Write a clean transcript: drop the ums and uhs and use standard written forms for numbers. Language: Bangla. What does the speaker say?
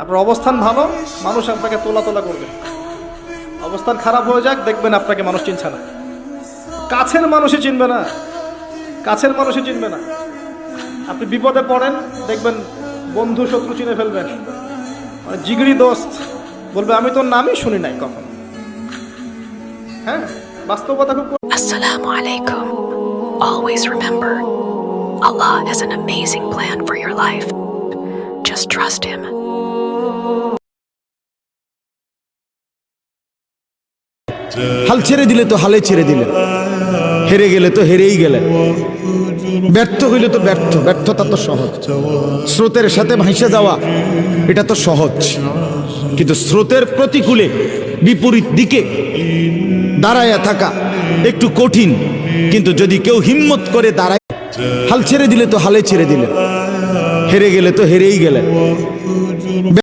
আপনার অবস্থান ভালো, মানুষ আপনাকে তোলা তোলা করবে। অবস্থান খারাপ হয়ে যাক, দেখবেন আপনাকে মানুষ চিনছে না, কাছের মানুষই চিনবে না, কাছের মানুষই চিনবে না। আপনি বিপদে পড়েন, দেখবেন বন্ধু শত্রু চিনে ফেলবেন, মানে জিগরি দোস্ত বলবে আমি তোর নামই শুনি নাই কখনো। হ্যাঁ, বাস্তবতা খুব। Assalamu alaikum. Always remember, Allah has an amazing plan for your life. Just trust Him. হাল ছেড়ে দিলে তো হালে ছেড়ে দিলেন, হেরে গেলে তো হেরেই গেলেন, ব্যর্থ হইলে তো ব্যর্থ। ব্যর্থতা তো সহজ, স্রোতের সাথে ভাসে যাওয়া এটা তো সহজ, কিন্তু স্রোতের প্রতিকূলে বিপরীত দিকে দাঁড়ায়া থাকা একটু কঠিন। কিন্তু যদি কেউ হিম্মত করে দাঁড়ায়, হাল ছেড়ে দিলে তো হালে ছেড়ে দিলেন, হেরে গেলে তো হেরেই গেলেন,